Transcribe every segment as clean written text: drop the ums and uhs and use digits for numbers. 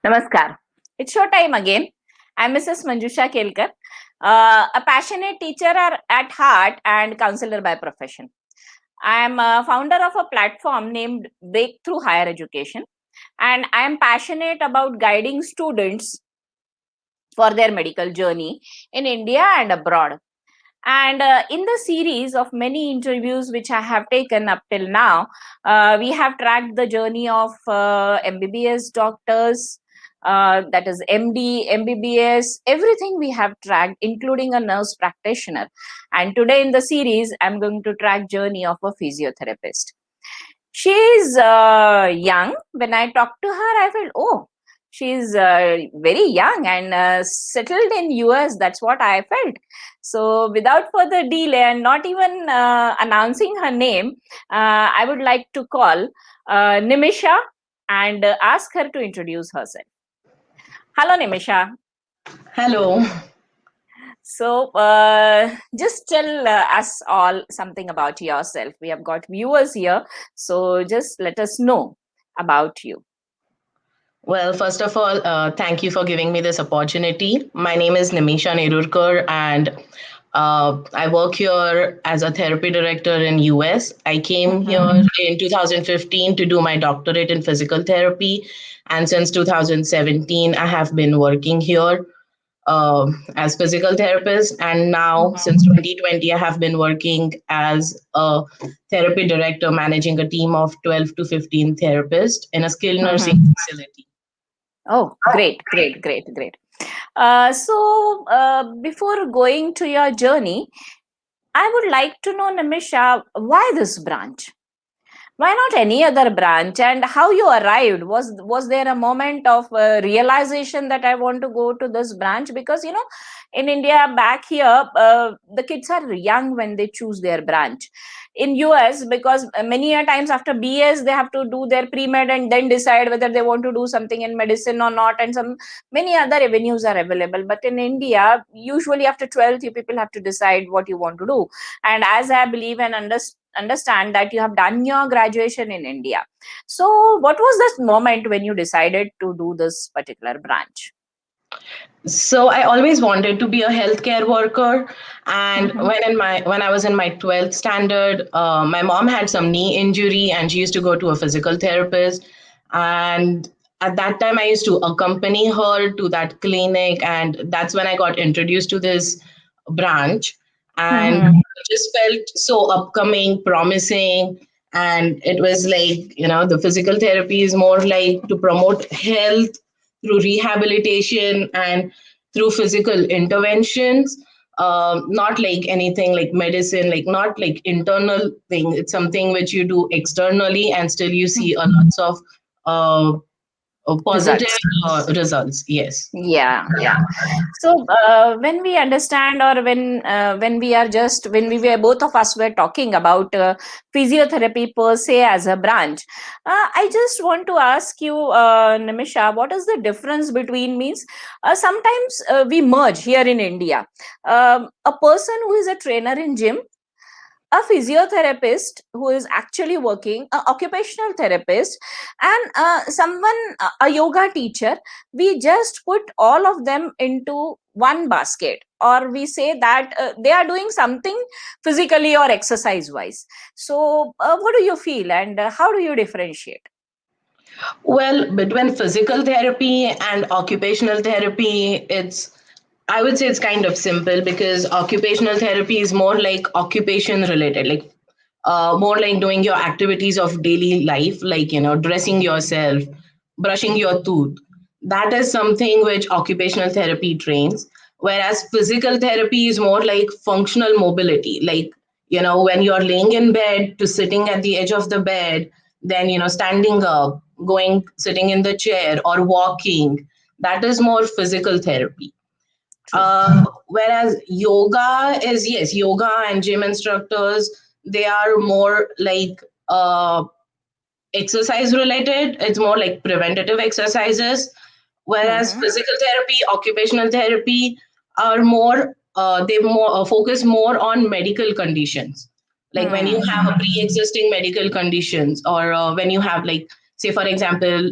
Namaskar. It's show time again. I'm Mrs. Manjusha Kelkar, a passionate teacher at heart and counselor by profession. I am a founder of a platform named Breakthrough Higher Education, and I am passionate about guiding students for their medical journey in India and abroad. And in the series of many interviews which I have taken up till now, we have tracked the journey of MBBS doctors, that is MD, MBBS, everything we have tracked, including a nurse practitioner. And today in the series, I'm going to track journey of a physiotherapist. She is young. When I talked to her, I felt, oh, she's very young and settled in US. That's what I felt. So without further delay and not even announcing her name, I would like to call Nimisha and ask her to introduce herself. Hello, Nimisha. Hello. So, just tell us all something about yourself. We have got viewers here, so just let us know about you. Well, first of all, thank you for giving me this opportunity. My name is Nimisha Nerurkar, and I work here as a therapy director in US. I came Mhm. here in 2015 to do my doctorate in physical therapy, and since 2017, I have been working here as physical therapist. And now, since 2020, I have been working as a therapy director, managing a team of 12 to 15 therapists in a skilled nursing Mhm. facility. Oh, great, great, great, great. Before going to your journey, I would like to know, Namisha, why this branch? Why not any other branch? And how you arrived? Was there a moment of realization that I want to go to this branch? Because in India, back here, the kids are young when they choose their branch. In US, because many a times after BS they have to do their pre-med and then decide whether they want to do something in medicine or not, and some many other avenues are available. But in India, usually after 12th, you people have to decide what you want to do. And as I believe and understand that you have done your graduation in India, so what was this moment when you decided to do this particular branch? So I always wanted to be a healthcare worker, and Mm-hmm. when I was in my 12th standard, my mom had some knee injury, and she used to go to a physical therapist. And at that time, I used to accompany her to that clinic, and that's when I got introduced to this branch, and Mm-hmm. it just felt so upcoming, promising. And it was like, the physical therapy is more like to promote health through rehabilitation and through physical interventions, not like anything like medicine, like not like internal thing. It's something which you do externally, and still you see a lots of uh, positive Results. results. Yes. Yeah, yeah. So when we understand, or when we are just when we were both of us were talking about physiotherapy per se as a branch, I just want to ask you, Nimisha, what is the difference between means? Sometimes we merge here in India. A person who is a trainer in gym, a physiotherapist who is actually working, a occupational therapist, and someone, a yoga teacher, we just put all of them into one basket, or we say that they are doing something physically or exercise wise. So what do you feel, and how do you differentiate? Well, between physical therapy and occupational therapy, I would say it's kind of simple, because occupational therapy is more like occupation related, like more like doing your activities of daily life, like, dressing yourself, brushing your tooth. That is something which occupational therapy trains. Whereas physical therapy is more like functional mobility, like, when you're laying in bed to sitting at the edge of the bed, then, standing up, going, sitting in the chair, or walking. That is more physical therapy. True. Whereas yoga is, yes, yoga and gym instructors, they are more like exercise related. It's more like preventative exercises. Whereas Mm-hmm. physical therapy, occupational therapy are more, they more focus more on medical conditions. Like when you have a pre-existing medical conditions, or when you have like say for example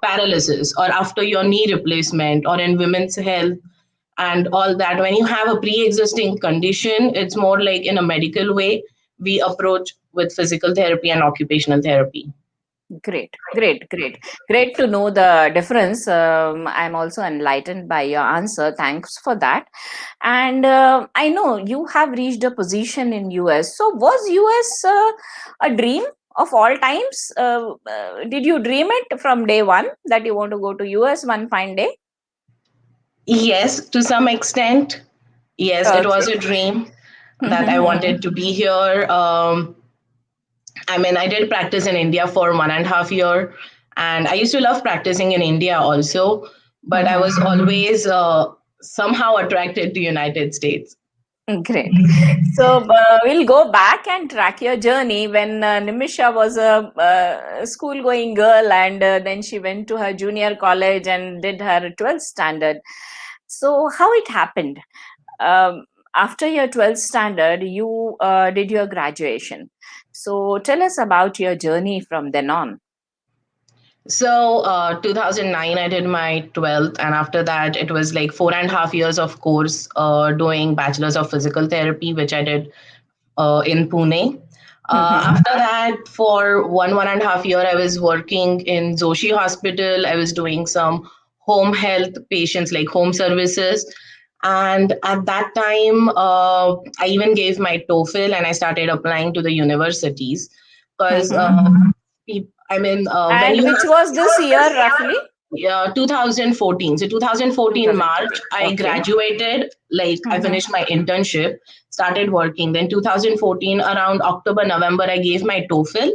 paralysis, or after your knee replacement, or in women's health and all that. When you have a pre-existing condition, it's more like in a medical way we approach with physical therapy and occupational therapy. Great, great, great. Great to know the difference. I'm also enlightened by your answer. Thanks for that. And I know you have reached a position in US. So was US a dream of all times? Did you dream it from day one that you want to go to US one fine day? Yes, to some extent. Yes, it was Okay. a dream that I wanted to be here. I mean, I did practice in India for 1.5 years, and I used to love practicing in India also. But I was always somehow attracted to United States. Great. So we'll go back and track your journey when Nimisha was a school-going girl, and then she went to her junior college and did her 12th standard. So how it happened? After your 12th standard, you did your graduation. So tell us about your journey from then on. So, 2009, I did my 12th, and after that, it was like 4.5 years of course doing Bachelor's of Physical Therapy, which I did in Pune. After that, for 1.5 years, I was working in Zoshi Hospital. I was doing some home health patients, like home services. And at that time, I even gave my TOEFL and I started applying to the universities because I mean, when And you which have was this year roughly? 2014. So 2014 March, 2014. I Okay. graduated. Like I finished my internship, started working. Then 2014 around October, November, I gave my TOEFL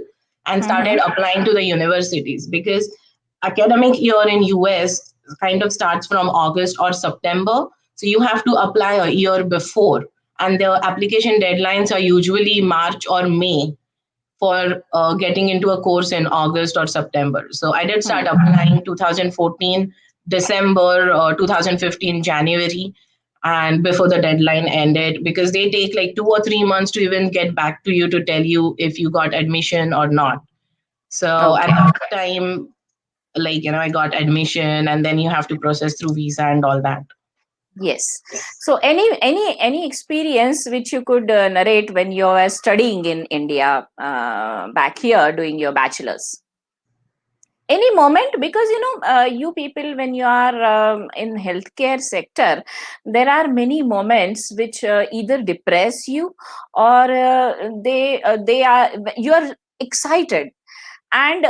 and started applying to the universities because academic year in US kind of starts from August or September. So you have to apply a year before, and the application deadlines are usually March or May for getting into a course in August or September. So I did start applying 2014 December, 2015 January, and before the deadline ended, because they take like 2 or 3 months to even get back to you to tell you if you got admission or not. So at Okay. that time, like I got admission, and then you have to process through visa and all that. Yes. So any experience which you could narrate when you were studying in India back here doing your bachelor's? Any moment, because you people, when you are in healthcare sector, there are many moments which either depress you, or they are you are excited, and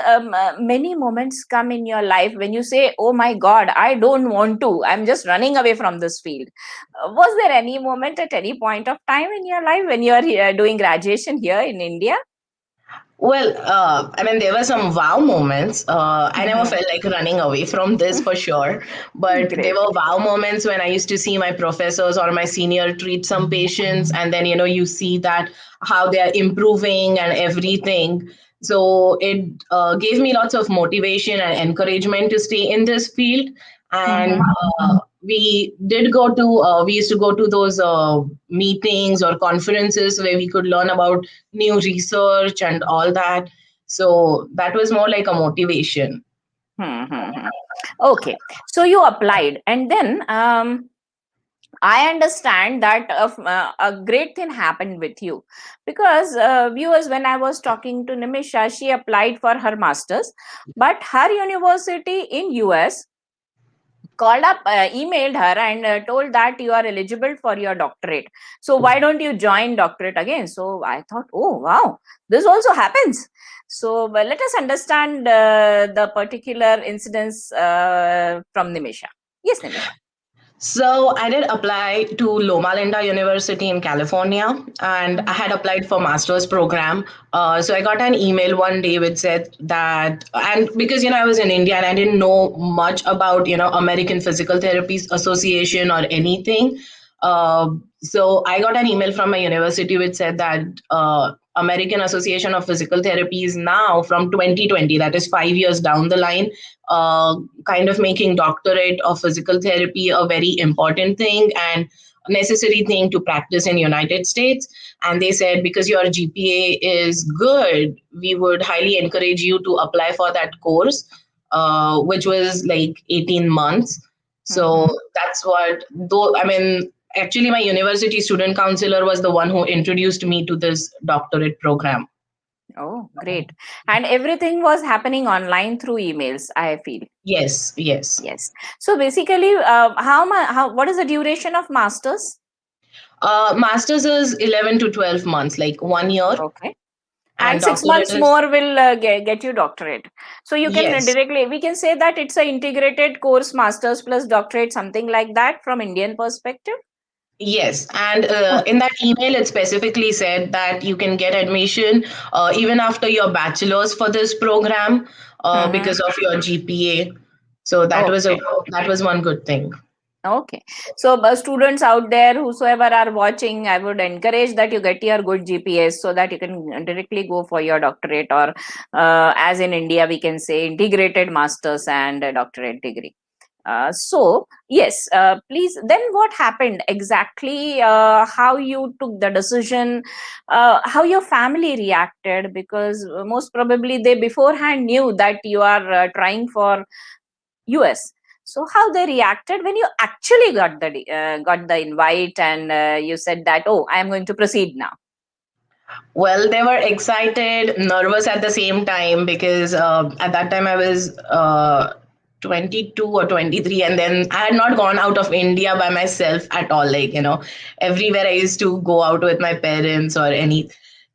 many moments come in your life when you say, oh my god, I don't want to, I'm just running away from this field. Was there any moment at any point of time in your life when you are here doing graduation here in India? Well, I mean, there were some wow moments. I never felt like running away from this for sure, but there Great. were wow moments when I used to see my professors or my senior treat some patients, and then you see that how they are improving and everything. So it gave me lots of motivation and encouragement to stay in this field. And we used to go to those meetings or conferences where we could learn about new research and all that. So that was more like a motivation. Hmm. Okay, so you applied, and then I understand that a great thing happened with you, because viewers, when I was talking to Nimisha, she applied for her masters, but her university in US called up, emailed her, and told that you are eligible for your doctorate. So why don't you join doctorate again? So I thought, oh wow, this also happens. So let us understand the particular incidents from Nimisha. Yes, Nimisha. So I did apply to Loma Linda University in California, and I had applied for master's program. So I got an email one day which said that, and because I was in India and I didn't know much about American Physical Therapies Association or anything. So I got an email from my university which said that American Association of Physical Therapy is now from 2020, that is 5 years down the line, kind of making doctorate of physical therapy a very important thing, and necessary thing to practice in United States. And they said, because your GPA is good, we would highly encourage you to apply for that course, which was like 18 months. So Mhm. that's what, though, I mean, actually, my university student counselor was the one who introduced me to this doctorate program. Oh, great. And everything was happening online through emails, I feel. Yes, yes. Yes. So basically, what is the duration of masters? Masters is 11 to 12 months, like 1 year, Okay. and And six doctorate months is, more will get you doctorate. So you can yes, directly, we can say that it's a integrated course, masters plus doctorate, something like that from Indian perspective. yes. And in Okay. that email, it specifically said that you can get admission even after your bachelor's for this program Mm-hmm. because of your GPA. So Okay. that was one good thing. Okay. So, students out there, whosoever are watching, I would encourage that you get your good GPS so that you can directly go for your doctorate, or as in India, we can say integrated masters and a doctorate degree. So, yes, please. Then, what happened exactly? How you took the decision? How your family reacted? Because most probably they beforehand knew that you are trying for US. So how they reacted when you actually got the invite, and you said that, oh, I am going to proceed now. Well, they were excited, nervous at the same time because at that time I was 22 or 23, and then I had not gone out of India by myself at all. Like, everywhere I used to go out with my parents or any.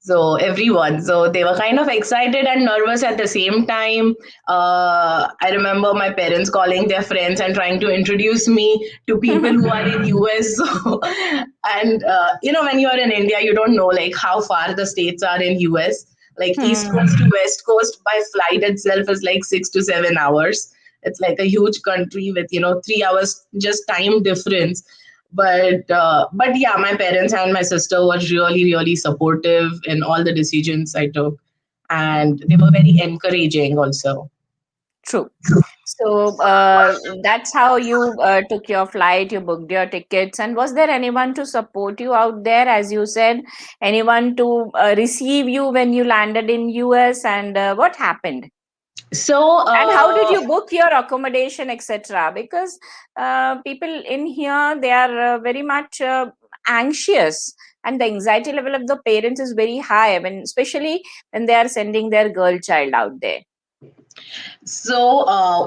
So, everyone. So, they were kind of excited and nervous at the same time. I remember my parents calling their friends and trying to introduce me to people who are in US. So, and when you're in India, you don't know like how far the states are in US. Like East Hmm. Coast to West Coast by flight itself is like 6 to 7 hours. It's like a huge country with 3 hours just time difference. But yeah, my parents and my sister were really really supportive in all the decisions I took, and they were very encouraging also. True. So that's how you took your flight, you booked your tickets. And was there anyone to support you out there, as you said, anyone to receive you when you landed in US? And what happened? So And how did you book your accommodation, etc.? Because people in here, they are very much anxious, and the anxiety level of the parents is very high, when especially when they are sending their girl child out there.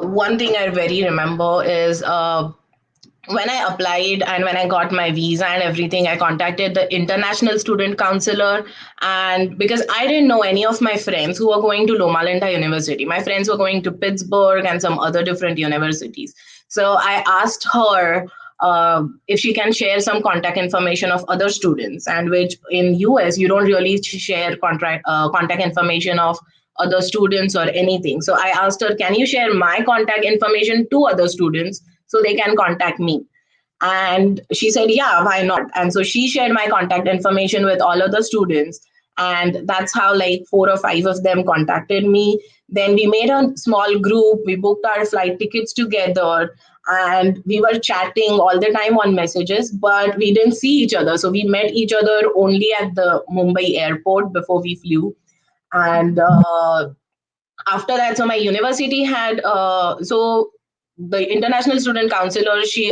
one thing I very remember is when I applied and when I got my visa and everything, I contacted the international student counselor. And because I didn't know any of my friends who were going to Loma Linda University, my friends were going to Pittsburgh and some other different universities. So I asked her if she can share some contact information of other students, and which in US you don't really share contact information of other students or anything. So I asked her, can you share my contact information to other students so they can contact me? And she said, yeah, why not? And so she shared my contact information with all of the students. And that's how like four or five of them contacted me. Then we made a small group, we booked our flight tickets together, and we were chatting all the time on messages, but we didn't see each other. So we met each other only at the Mumbai airport before we flew. And after that, so my university had the international student counselor, she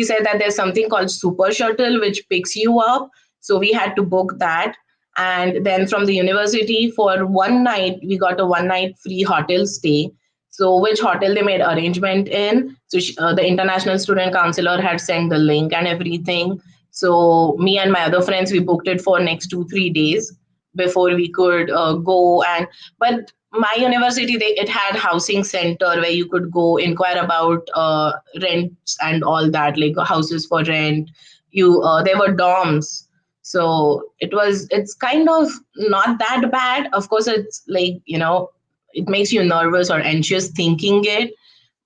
said that there's something called super shuttle which picks you up. So we had to book that. And then from the university, for one night we got a one night free hotel stay. So which hotel they made arrangement in, so the international student counselor had sent the link and everything. So me and my other friends, we booked it for next 2 3 days before we could go. And but my university, it had housing center where you could go inquire about rents and all that, like houses for rent. You There were dorms. So it's kind of not that bad. Of course, it's like, it makes you nervous or anxious thinking it,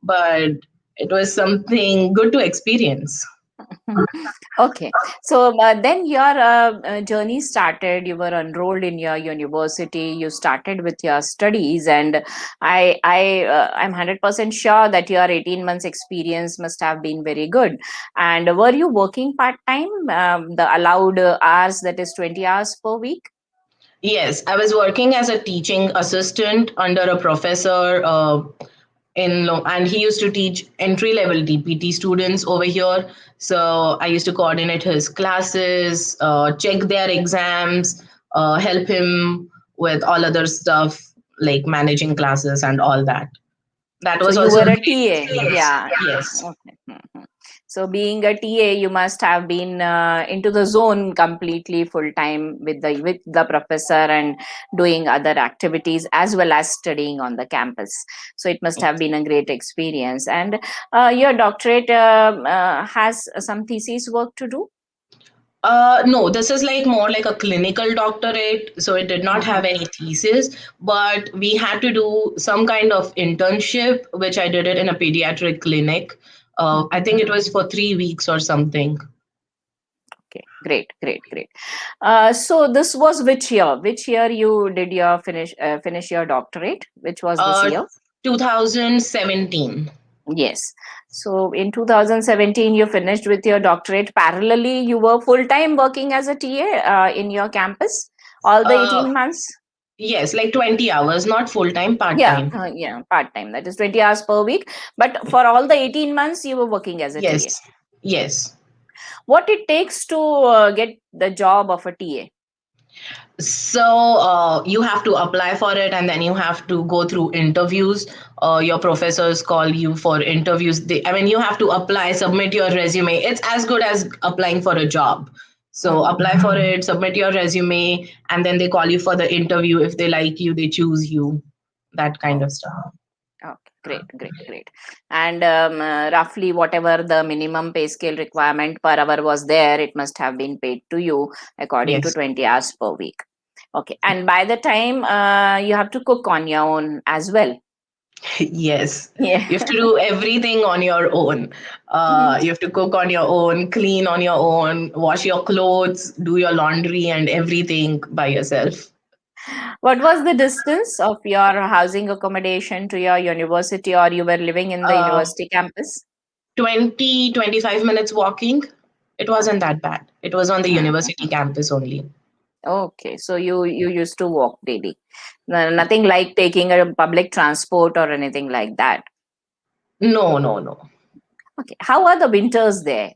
but it was something good to experience. Okay, so then your journey started. You were enrolled in your university. You started with your studies, and I'm 100% sure that your 18 months experience must have been very good. And were you working part time? The allowed hours, that is 20 hours per week. Yes, I was working as a teaching assistant under a professor and he used to teach entry level DPT students over here. So I used to coordinate his classes, check their exams, help him with all other stuff like managing classes and all that. That So was you also were a a great TA, experience. yeah. Yes. Okay. Mhm. So being a TA, you must have been into the zone completely full time with the professor and doing other activities as well as studying on the campus. So it must have been a great experience. And your doctorate has some thesis work to do. No, this is like more like a clinical doctorate. So it did not have Mhm. any thesis, but we had to do some kind of internship, which I did it in a pediatric clinic. I think it was for 3 weeks or something. Okay, great, great, great. So this was which year? Which year you did your finish your doctorate? Which was this Uh, year? 2017. Yes. So in 2017, you finished with your doctorate. Parallelly, you were full time working as a TA in your campus all the Uh, 18 months. yes, like 20 hours, not full time, part Yeah, time. yeah, part time. That is 20 hours per week. But for all the 18 months, you were working as a TA. Yes, yes. What it takes to get the job of a TA? So you have to apply for it and then you have to go through interviews. Your professors call you for interviews. I mean, you have to apply, submit your resume. It's as good as applying for a job. So Mhm. apply for it, submit your resume, and then they call you for the interview. If they like you, they choose you, that kind Oh, of stuff. okay, great, great, great. And roughly whatever the minimum pay scale requirement per hour was there, it must have been paid to you according to Yes. 20 hours per week. Okay, and by the time you have to cook on your own as well. Yes, Yeah. you have to do everything on your own. You have to cook on your own, clean on your own, wash your clothes, do your laundry, and everything by yourself. What was the distance of your housing accommodation to your university, or you were living in the Uh, university campus? 20-25 minutes walking. It wasn't Okay. that bad. It was on the university Mhm. campus only. Okay, so you used to walk daily. Nothing like taking a public transport or anything like that. No, no, no. Okay, how are the winters there?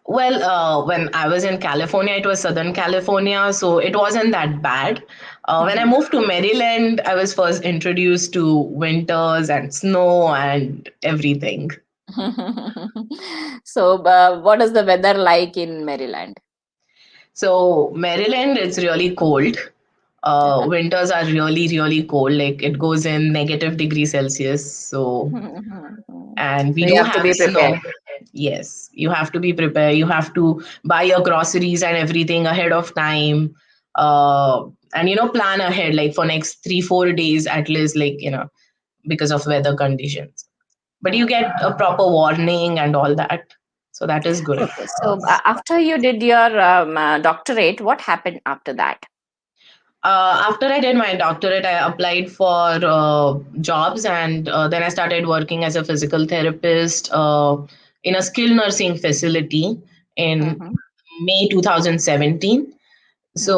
Well, when I was in California, it was Southern California, so it wasn't that bad. When I Mhm. moved to Maryland, I was first introduced to winters and snow and everything. So, what is the weather like in Maryland? So Maryland, it's really cold. Winters are really, really cold. Like it goes in -degree Celsius. So, and we So you do have to have be snow. prepared. Yes, you have to be prepared. You have to buy your groceries and everything ahead of time. And plan ahead, like for next 3-4 days at least, like because of weather conditions. But you get a proper warning and all that, so that is good. Okay, so after you did your doctorate, what happened after that? After I did my doctorate, I applied for jobs and then I started working as a physical therapist in a skilled nursing facility in Mhm, May 2017. mhm, So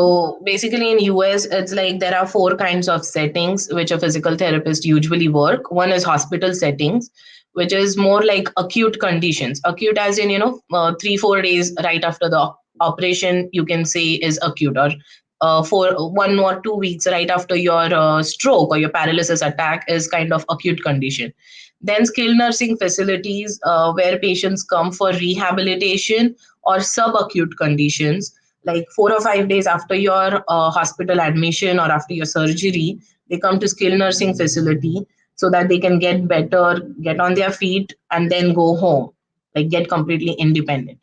basically in US, it's like there are four kinds of settings which a physical therapist usually work. One is hospital settings, which is more like acute conditions. Acute as in, 3-4 days right after the operation, you can say is acute, or for 1 or 2 weeks right after your stroke or your paralysis attack is kind of acute condition. Then skilled nursing facilities where patients come for rehabilitation or subacute conditions, like 4 or 5 days after your hospital admission or after your surgery, they come to skilled nursing facility so that they can get better, get on their feet, and then go home, like get completely independent.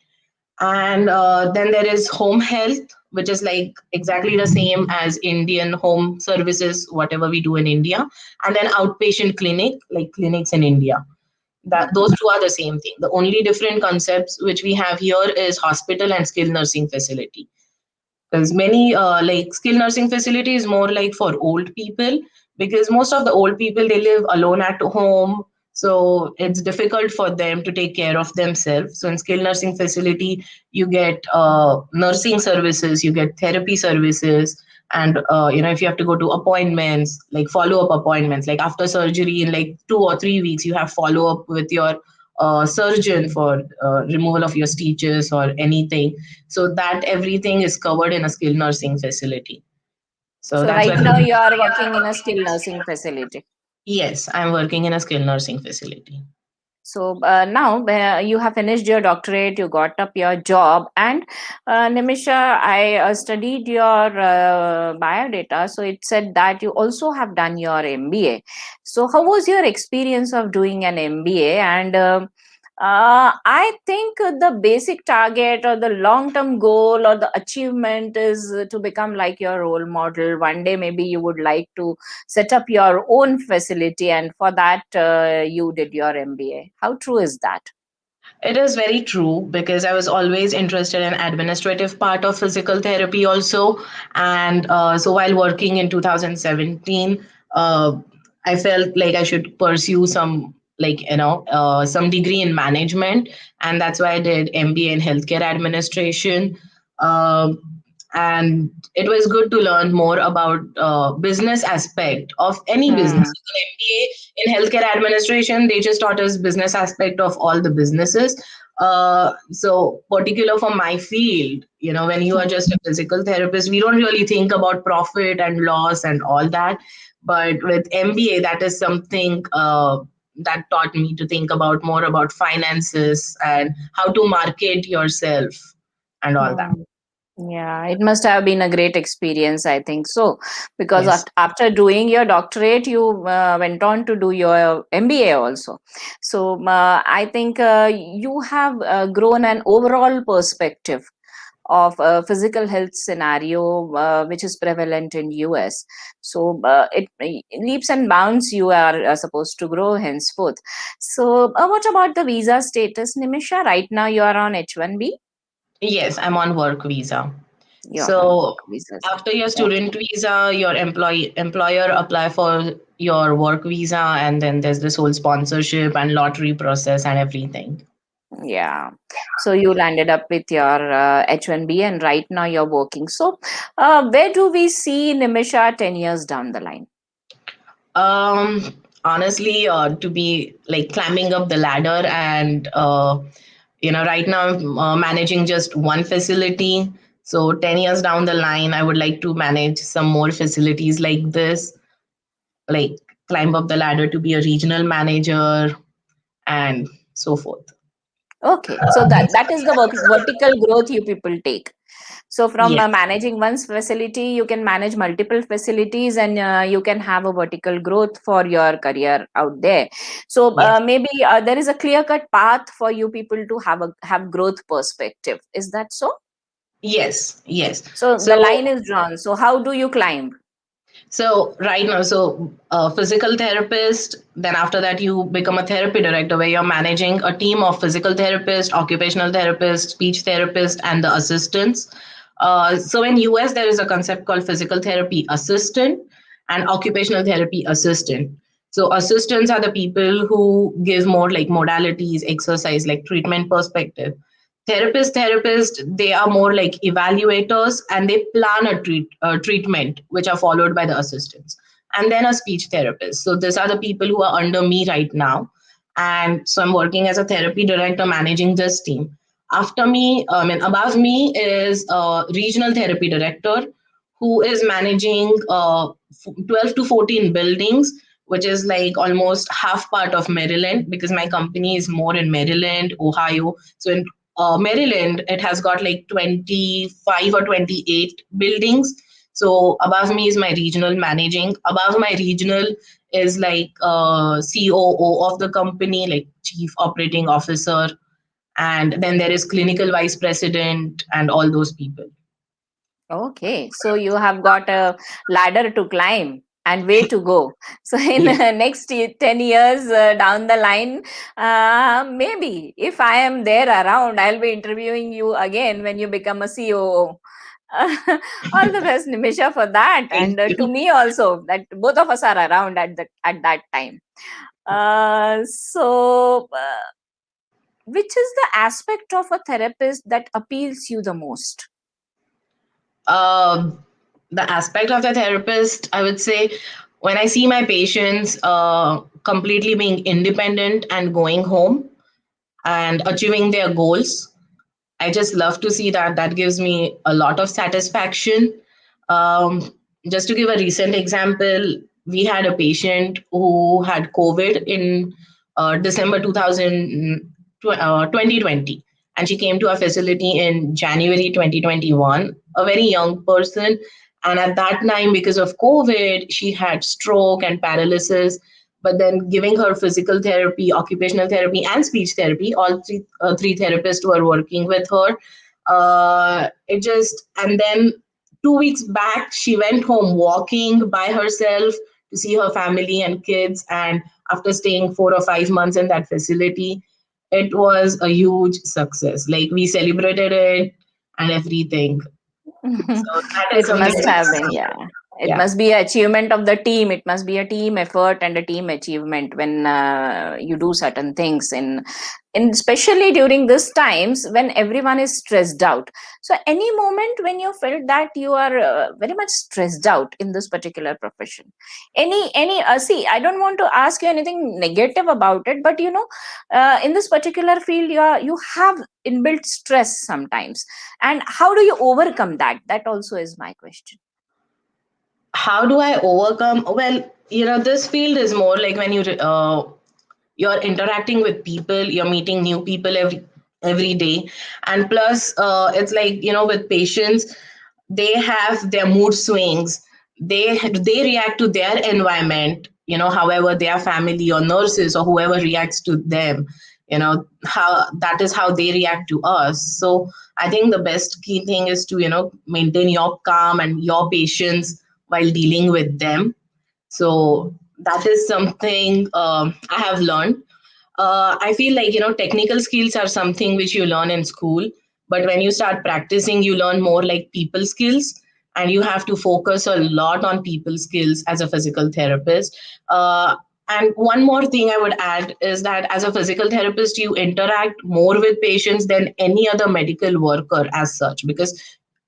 And then there is home health, which is like exactly the same as Indian home services, whatever we do in India. And then outpatient clinic, like clinics in India. That those two are the same thing. The only different concepts which we have here is hospital and skilled nursing facility. Because many like skilled nursing facility is more like for old people, because most of the old people they live alone at home, so it's difficult for them to take care of themselves. So in skilled nursing facility you get nursing services, you get therapy services, and if you have to go to appointments, like follow up appointments, like after surgery in like 2 or 3 weeks you have follow up with your surgeon for removal of your stitches or anything. So that everything is covered in a skilled nursing facility. So So that's right why. now you are working in a skilled nursing facility. Yes, I'm working in a skilled nursing facility. So now you have finished your doctorate, you got up your job, and Nimisha, I studied your biodata. So it said that you also have done your MBA. So how was your experience of doing an MBA? And I think the basic target or the long term goal or the achievement is to become like your role model. One day, maybe you would like to set up your own facility, and for that you did your MBA. How true is that? It is very true because I was always interested in administrative part of physical therapy also, and so while working in 2017, I felt like I should pursue some some degree in management, and that's why I did MBA in healthcare administration. Um and it was good to learn more about business aspect of any business. Hmm. So MBA in healthcare administration, they just taught us business aspect of all the businesses. So particular for my field, when you are just a physical therapist, we don't really think about profit and loss and all that. But with MBA, that is something that taught me to think about more about finances and how to market yourself and all that. Hmm. Yeah, it must have been a great experience, I think so, because Yes. after doing your doctorate, you went on to do your MBA also. So I think you have grown an overall perspective of a physical health scenario which is prevalent in US. So it leaps and bounds you are supposed to grow henceforth. So what about the visa status, Nimisha? Right now you are on H1B. Yes, I'm on work visa. You're on work So visas. after your Okay. student visa, your employer apply for your work visa, and then there's this whole sponsorship and lottery process and everything. Yeah. So you landed up with your H1B, and right now you're working. So where do we see Nimisha 10 years down the line? Honestly, to be like climbing up the ladder, and right now I'm managing just one facility. So 10 years down the line, I would like to manage some more facilities like this, like climb up the ladder to be a regional manager and so forth. Okay. So that is the vertical growth you people take. So from Yes, managing one's facility, you can manage multiple facilities, and you can have a vertical growth for your career out there. So yes, maybe there is a clear cut path for you people to have growth perspective. Is that so? yes, yes. So the So line is drawn. So how do you climb? So right now, physical therapist. Then after that, you become a therapy director, where you're managing a team of physical therapist, occupational therapist, speech therapist, and the assistants. So in US, there is a concept called physical therapy assistant and occupational therapy assistant. So assistants are the people who give more like modalities, exercise, like treatment perspective. Therapists, they are more like evaluators, and they plan a treatment which are followed by the assistants. And then a speech therapist. So these are the people who are under me right now. And so I'm working as a therapy director managing this team. After me, above me is a regional therapy director who is managing 12 to 14 buildings, which is like almost half part of Maryland, because my company is more in Maryland, Ohio. So in Maryland, it has got like 25 or 28 buildings. So above me is my regional managing. Above my regional is like COO of the company, like Chief Operating Officer. And then there is clinical vice president and all those people. Okay, so you have got a ladder to climb. and way to go. So in Yes. next 10 years down the line, maybe if I am there around, I'll be interviewing you again when you become a COO. All the best, Nimisha, for that, Thank and to you. me also, that both of us are around at that time. Which is the aspect of a therapist that appeals you the most? Um, the aspect of the therapist, I would say, when I see my patients completely being independent and going home and achieving their goals, I just love to see that. That gives me a lot of satisfaction. Um, just to give a recent example, we had a patient who had COVID in December 2020, and she came to our facility in January 2021, a very young person. And at that time, because of COVID, she had stroke and paralysis. But then, giving her physical therapy, occupational therapy, and speech therapy, all three therapists were working with her. It just, and then 2 weeks back, she went home walking by herself to see her family and kids. And after staying 4 or 5 months in that facility, it was a huge success. Like, we celebrated it and everything. So that is It something must very have been, special. yeah. It Yeah. must be achievement of the team. It must be a team effort and a team achievement when you do certain things in especially during these times when everyone is stressed out. So any moment when you felt that you are very much stressed out in this particular profession, any see, I don't want to ask you anything negative about it, but in this particular field, you have inbuilt stress sometimes, and how do you overcome that? That also is my question. How do I overcome? Well, this field is more like when you're interacting with people, you're meeting new people every day. And plus, it's like, with patients, they have their mood swings. They react to their environment, however their family or nurses or whoever reacts to them, how that is how they react to us. So I think the best key thing is to, maintain your calm and your patience while dealing with them. So that is something I have learned. I feel like, technical skills are something which you learn in school, but when you start practicing, you learn more like people skills, and you have to focus a lot on people skills as a physical therapist. And one more thing I would add is that as a physical therapist, you interact more with patients than any other medical worker as such, because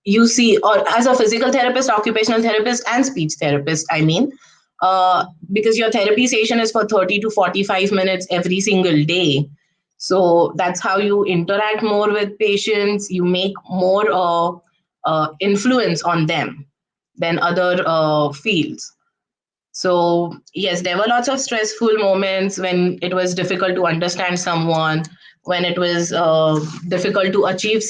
you see, or as a physical therapist, occupational therapist, and speech therapist, I mean, because your therapy session is for 30 to 45 minutes every single day. So that's how you interact more with patients. You make more influence on them than other fields. So, yes, there were lots of stressful moments when it was difficult to understand someone, when it was difficult to achieve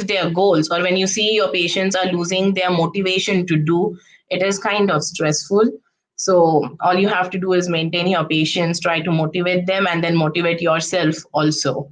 their goals, or when you see your patients are losing their motivation to do, it is kind of stressful. So, all you have to do is maintain your patience, try to motivate them, and then motivate yourself also.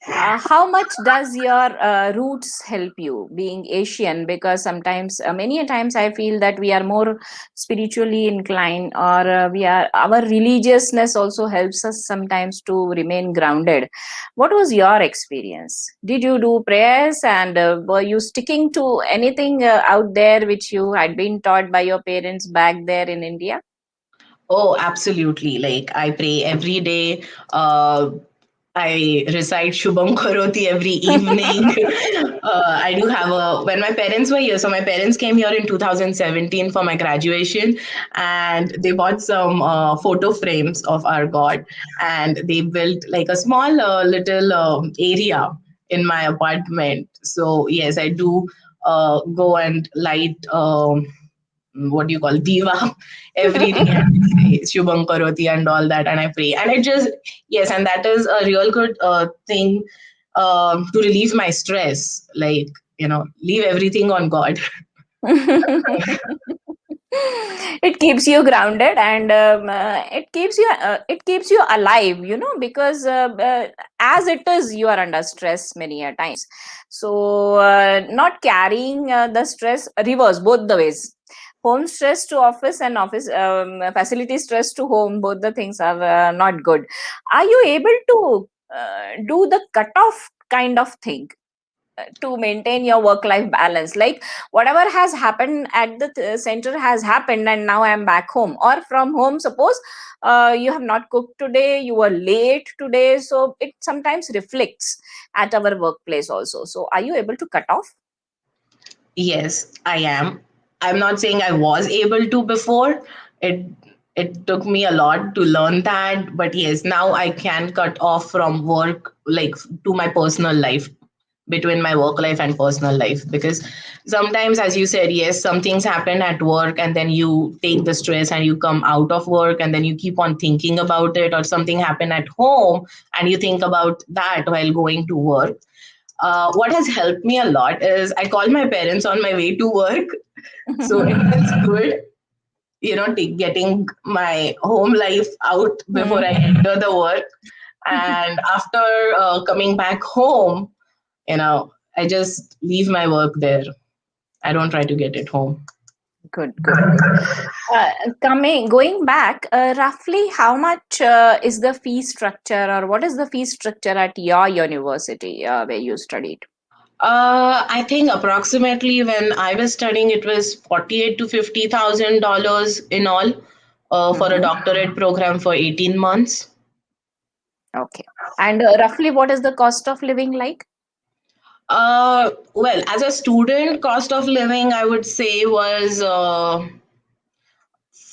How much does your roots help you being Asian? Because sometimes, many a times, I feel that we are more spiritually inclined, or our religiousness also helps us sometimes to remain grounded. What was your experience? Did you do prayers, and were you sticking to anything out there which you had been taught by your parents back there in India? Oh, absolutely. Like, I pray every day. Uh, I recite Shubham Karoti every evening. I do have when my parents were here, so my parents came here in 2017 for my graduation, and they bought some photo frames of our God, and they built like a small little area in my apartment. So, yes, I do go and light. What do you call diva every day, and I say Shubham Karoti and all that, and I pray, and it just, yes, and that is a real good thing to relieve my stress. Like, leave everything on God. It keeps you grounded, and it keeps you alive, because as it is, you are under stress many a times. So not carrying the stress, reverse both the ways, home stress to office and office facility stress to home, both the things are not good. Are you able to do the cutoff kind of thing to maintain your work life balance, like whatever has happened at the center has happened and now I'm back home, or from home, suppose you have not cooked today, you were late today, so it sometimes reflects at our workplace also. So are you able to cut off? Yes, I am. I'm not saying I was able to before. It it took me a lot to learn that, but yes, now I can cut off from work, like to my personal life, between my work life and personal life, because sometimes, as you said, yes, some things happen at work and then you take the stress and you come out of work and then you keep on thinking about it, or something happen at home and you think about that while going to work. What has helped me a lot is I call my parents on my way to work. So it was good, getting my home life out before I enter the work. And after coming back home, I just leave my work there. I don't try to get it home. Good, good, good. Going back, roughly how much is the fee structure, or what is the fee structure at your university where you studied? I think approximately when I was studying, it was 48 to $50,000 in all, for a Hmm. doctorate program for 18 months. Okay. And roughly what is the cost of living like? Well, as a student, cost of living, I would say, was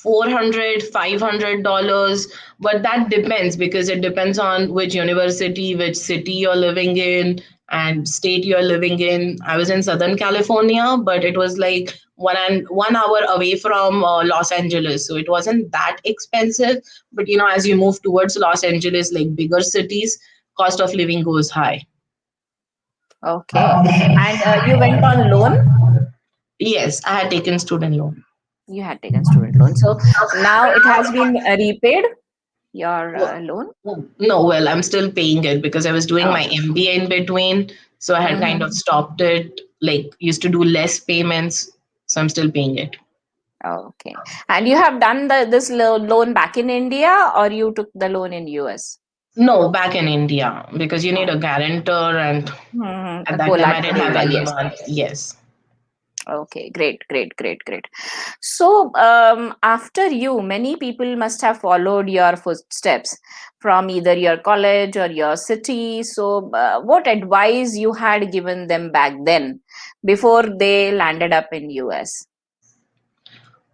400, $500, but that depends, because it depends on which university, which city you're living in, and state you're living in. I was in Southern California, but it was like 1 hour away from Los Angeles, so it wasn't that expensive. But as you move towards Los Angeles, like bigger cities, cost of living goes high. Okay. And you went on loan? Yes, I had taken student loan. You had taken student loan. So now it has been repaid, your loan? No, well, I'm still paying it because I was doing my Okay. MBA in between. So I had kind Mm-hmm. of stopped it, like used to do less payments. So I'm still paying it. Okay. And you have done this loan back in India, or you took the loan in US? No, back in India, because you need Oh. a guarantor. And Mm-hmm. at that time, I didn't have Collateral, yes. anyone. Yes. Okay, great, great, great, great. So, after you, many people must have followed your footsteps from either your college or your city. So, what advice you had given them back then before they landed up in US?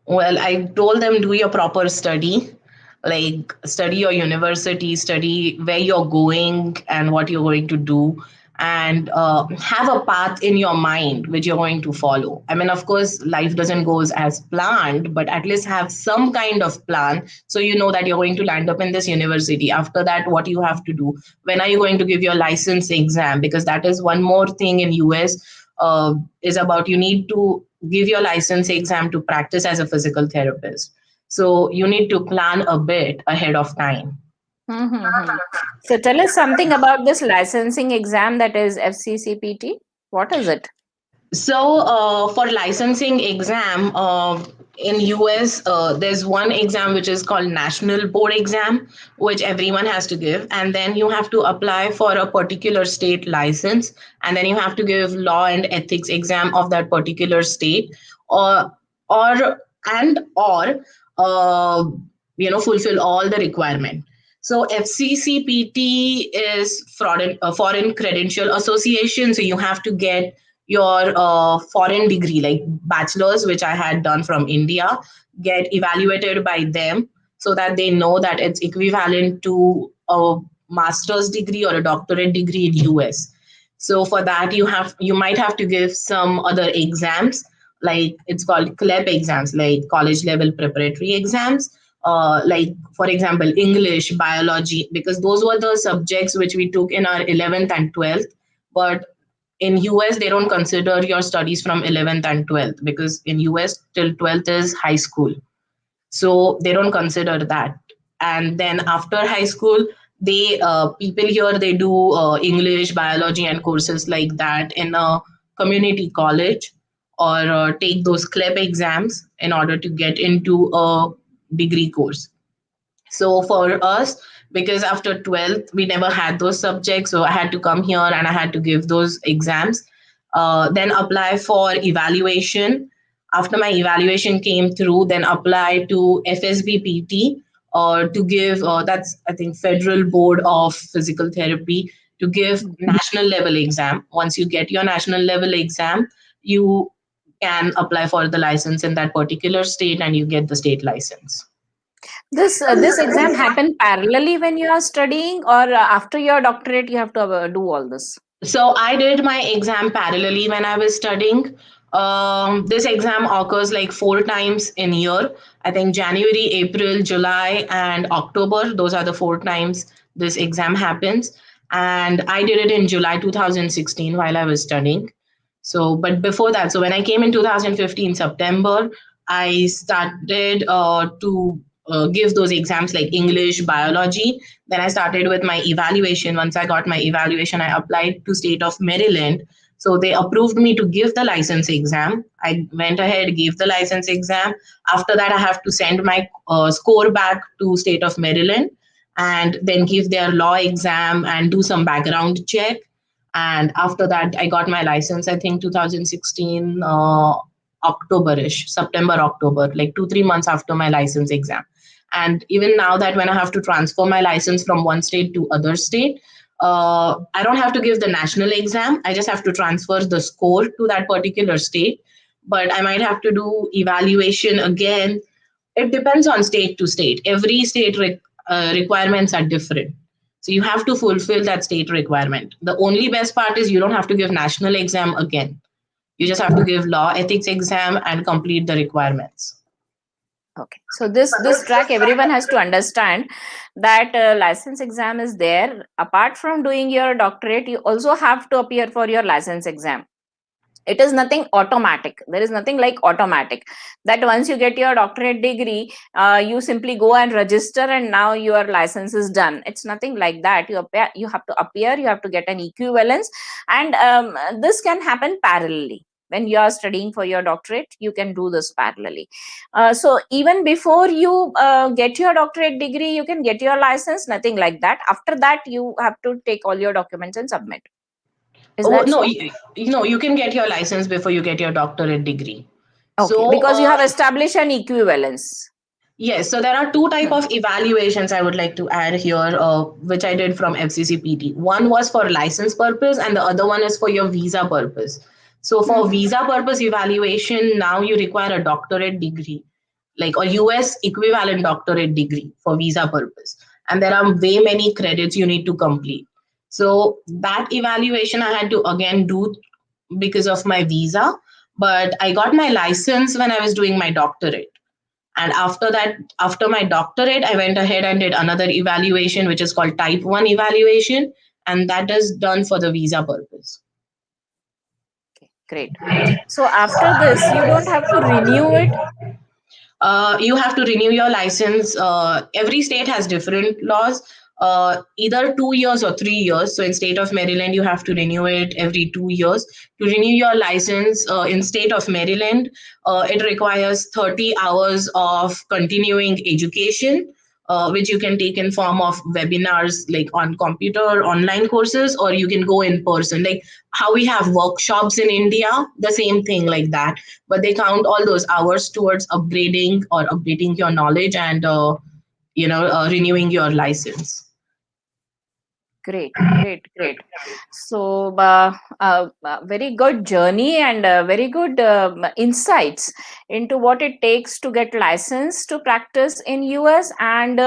Well, I told them, do your proper study, like study your university, study where you're going and what you're going to do, and have a path in your mind which you're going to follow. I mean, of course, life doesn't go as planned, but at least have some kind of plan, so you know that you're going to land up in this university. After that, what you have to do? When are you going to give your license exam? Because that is one more thing in US, is about, you need to give your license exam to practice as a physical therapist. So you need to plan a bit ahead of time. Mm-hmm. So, tell us something about this licensing exam, that is FCCPT. What is it? So for licensing exam, in US, there's one exam which is called National Board Exam, which everyone has to give, and then you have to apply for a particular state license, and then you have to give law and ethics exam of that particular state, or or or uh, fulfill all the requirement. So FCCPT is Foreign Credential Association. So you have to get your foreign degree, like bachelor's, which I had done from India, get evaluated by them, so that they know that it's equivalent to a master's degree or a doctorate degree in US. So for that, you might have to give some other exams, like it's called CLEP exams, like college level preparatory exams. Like for example, English, biology, because those were the subjects which we took in our 11th and 12th. But in US, they don't consider your studies from 11th and 12th, because in US till 12th is high school, so they don't consider that. And then after high school, they people here, they do English, biology and courses like that in a community college, or take those CLEP exams in order to get into a degree course. So for us, because after 12th, we never had those subjects. So I had to come here and I had to give those exams, then apply for evaluation. After my evaluation came through, then apply to FSBPT or to give, that's, I think, Federal Board of Physical Therapy, to give national level exam. Once you get your national level exam, you can apply for the license in that particular state and you get the state license. This exam happen parallelly when you are studying, or after your doctorate you have to do all this? So I did my exam parallelly when I was studying. This exam occurs like 4 times in year. I think January, April, July, and October. Those are the 4 times this exam happens. And I did it in July 2016 while I was studying. So, but before that, so when I came in 2015 September, I started to give those exams like English, biology. Then I started with my evaluation. Once I got my evaluation, I applied to state of Maryland. So they approved me to give the license exam. I went ahead, gave the license exam. After that, I have to send my score back to state of Maryland and then give their law exam and do some background check. And after that, I got my license, I think 2016 October-ish, September, October, like 2-3 months after my license exam. And even now that when I have to transfer my license from one state to other state, I don't have to give the national exam. I just have to transfer the score to that particular state. But I might have to do evaluation again. It depends on state to state. Every state requirements are different. So you have to fulfill that state requirement. The only best part is you don't have to give national exam again. You just have to give law ethics exam and complete the requirements. Okay, so this track everyone has to understand that license exam is there. Apart from doing your doctorate, you also have to appear for your license exam. It is nothing automatic. There is nothing like automatic that once you get your doctorate degree, you simply go and register and now your license is done. It's nothing like that. You have to appear, you have to get an equivalence, and this can happen parallelly. When you are studying for your doctorate, you can do this parallelly. So even before you get your doctorate degree, you can get your license. Nothing like that. After that, you have to take all your documents and submit. Is Oh that no, so? you can get your license before you get your doctorate degree. Okay, So because you have established an equivalence. yes, so there are two type of evaluations I would like to add here, which I did from FCCPT. One was for license purpose, and the other one is for your visa purpose. So for visa purpose evaluation, now you require a doctorate degree, like a US equivalent doctorate degree for visa purpose, and there are way many credits you need to complete. So that evaluation I had to again do because of my visa, but I got my license when I was doing my doctorate. And after that, after my doctorate, I went ahead and did another evaluation, which is called Type 1 evaluation. And that is done for the visa purpose. Okay, great. So after this, you don't have to renew it. You have to renew your license. Every state has different laws, either 2 years or 3 years. So in state of Maryland, you have to renew it every 2 years. To renew your license in state of Maryland, it requires 30 hours of continuing education, which you can take in form of webinars like on computer, online courses, or you can go in person. Like how we have workshops in India, the same thing like that. But they count all those hours towards upgrading or updating your knowledge and renewing your license. Great, great, great. So, very good journey and very good insights into what it takes to get license to practice in US and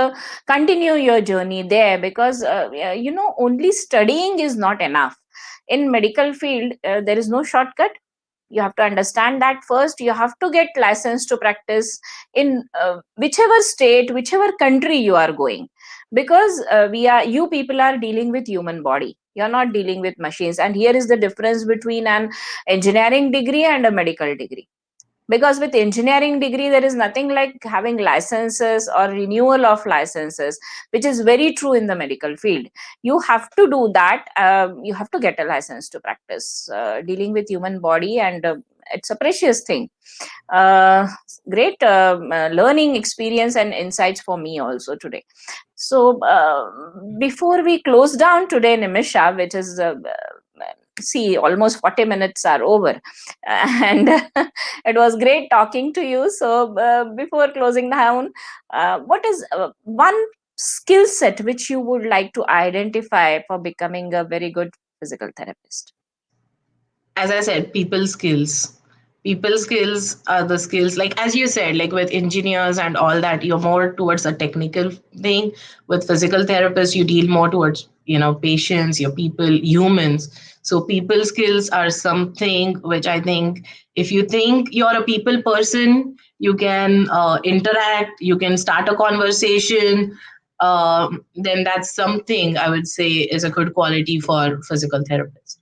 continue your journey there. Because only studying is not enough. In medical field, there is no shortcut. You have to understand that first you have to get license to practice in whichever state, whichever country you are going, because you people are dealing with human body. You're not dealing with machines, and here is the difference between an engineering degree and a medical degree. Because with engineering degree there is nothing like having licenses or renewal of licenses, which is very true in the medical field. You have to do that. You have to get a license to practice dealing with human body, and it's a precious thing. Great learning experience and insights for me also today. So before we close down today, Nimisha, which is see, almost 40 minutes are over, and it was great talking to you. So before closing down, what is one skill set which you would like to identify for becoming a very good physical therapist? As I said, people skills. People skills are the skills, like as you said, like with engineers and all that, you're more towards a technical thing. With physical therapists, you deal more towards, patients, your people, humans. So people skills are something which I think, if you think you're a people person, you can interact, you can start a conversation. Then that's something I would say is a good quality for physical therapists.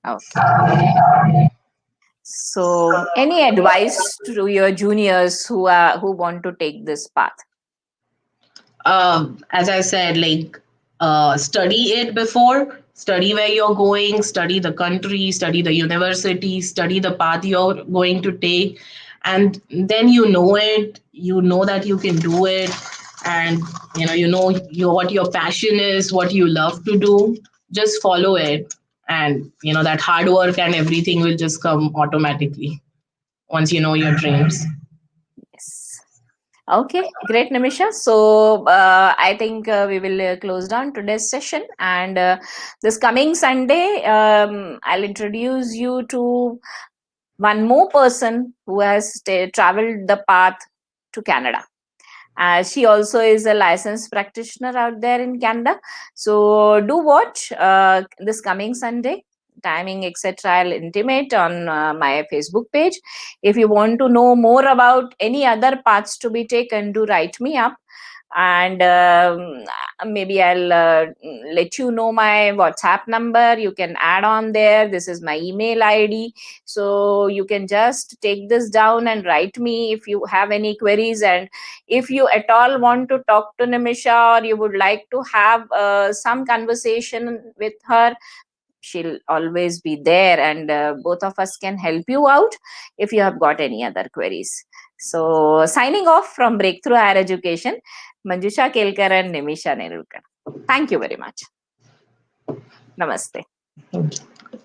Okay. So, any advice to your juniors who want to take this path? As I said, like study it before, study where you're going, study the country, study the university, study the path you're going to take, and then you know that you can do it, and what your passion is, what you love to do. Just follow it, and that hard work and everything will just come automatically once you know your dreams. Yes. Okay, great, Nimisha. So I think we will close down today's session, and this coming Sunday, I'll introduce you to one more person who has traveled the path to Canada. She also is a licensed practitioner out there in Canada. So do watch this coming Sunday. Timing, etc. I'll intimate on my Facebook page. If you want to know more about any other paths to be taken, do write me up, and maybe I'll let you know my WhatsApp number. You can add on there. This is my email ID, so you can just take this down and write me if you have any queries. And if you at all want to talk to Nimisha, or you would like to have some conversation with her, she'll always be there, and both of us can help you out if you have got any other queries. So signing off from Breakthrough Higher Education, Manjusha Kelkar and Nimisha Nerulkar. Thank you very much. Namaste. Thank you.